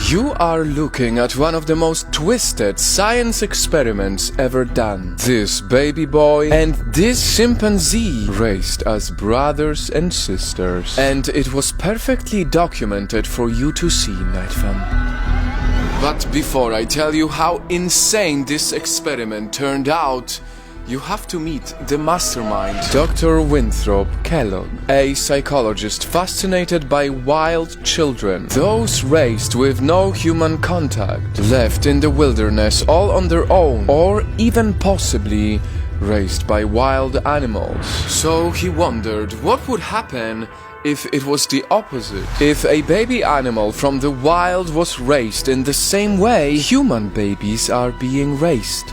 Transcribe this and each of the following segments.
You are looking at one of the most twisted science experiments ever done. This baby boy and this chimpanzee raised as brothers and sisters. And it was perfectly documented for you to see, Night Fam. But before I tell you how insane this experiment turned out, you have to meet the mastermind, Dr. Winthrop Kellogg, a psychologist fascinated by wild children, those raised with no human contact, left in the wilderness all on their own, or even possibly raised by wild animals. So he wondered what would happen if it was the opposite. If a baby animal from the wild was raised in the same way human babies are being raised.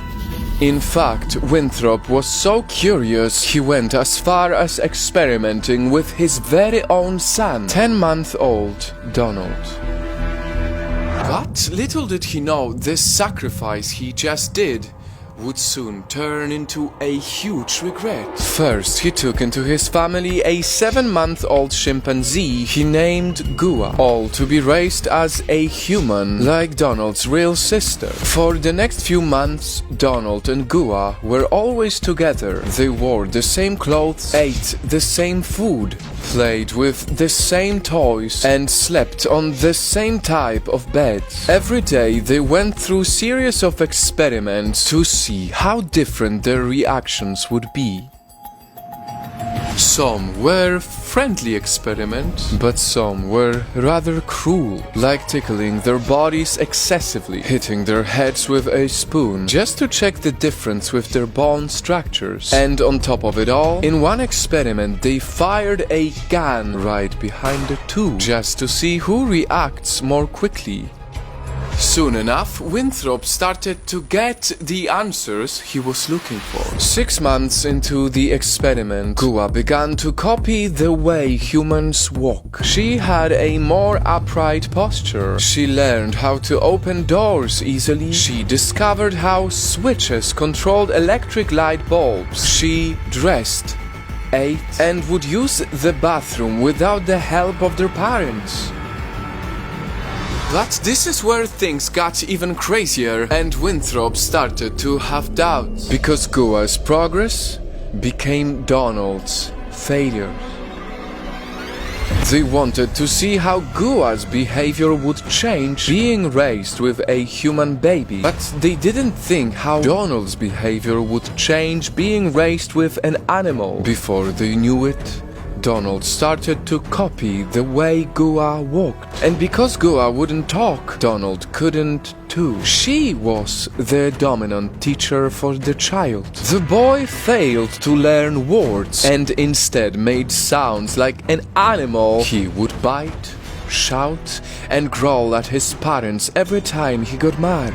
In fact, Winthrop was so curious he went as far as experimenting with his very own son, 10-month-old Donald. But little did he know this sacrifice he just did would soon turn into a huge regret. First, he took into his family a 7-month-old chimpanzee he named Gua, all to be raised as a human, like Donald's real sister. For the next few months, Donald and Gua were always together. They wore the same clothes, ate the same food, played with the same toys, and slept on the same type of beds. Every day they went through a series of experiments to see how different their reactions would be. Some were friendly experiments, but some were rather cruel, like tickling their bodies excessively, hitting their heads with a spoon, just to check the difference with their bone structures. And on top of it all, in one experiment they fired a gun right behind the tube, just to see who reacts more quickly. Soon enough, Winthrop started to get the answers he was looking for. 6 months into the experiment, Gua began to copy the way humans walk. She had a more upright posture. She learned how to open doors easily. She discovered how switches controlled electric light bulbs. She dressed, ate, and would use the bathroom without the help of their parents. But this is where things got even crazier, and Winthrop started to have doubts, because Gua's progress became Donald's failure. They wanted to see how Gua's behavior would change being raised with a human baby, but they didn't think how Donald's behavior would change being raised with an animal. Before they knew it, Donald started to copy the way Gua walked. And because Gua wouldn't talk, Donald couldn't too. She was the dominant teacher for the child. The boy failed to learn words and instead made sounds like an animal. He would bite, shout, and growl at his parents every time he got mad.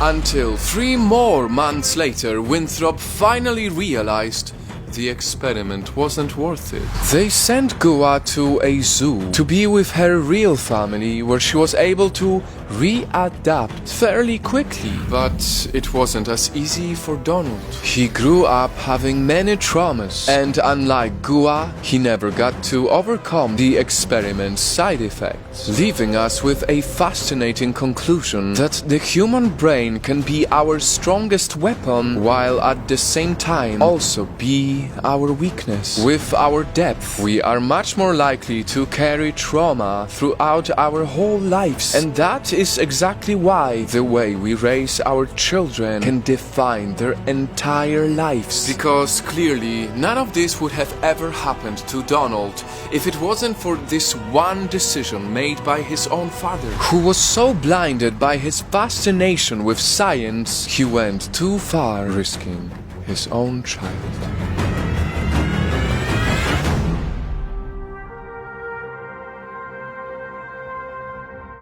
Until 3 more months later, Winthrop finally realized the experiment wasn't worth it. They sent Gua to a zoo to be with her real family, where she was able to readapt fairly quickly. But it wasn't as easy for Donald. He grew up having many traumas, and unlike Gua, he never got to overcome the experiment's side effects, leaving us with a fascinating conclusion that the human brain can be our strongest weapon, while at the same time also be our weakness. With our depth, we are much more likely to carry trauma throughout our whole lives. And that is exactly why the way we raise our children can define their entire lives. Because clearly, none of this would have ever happened to Donald if it wasn't for this one decision made by his own father, who was so blinded by his fascination with science, he went too far, risking his own child.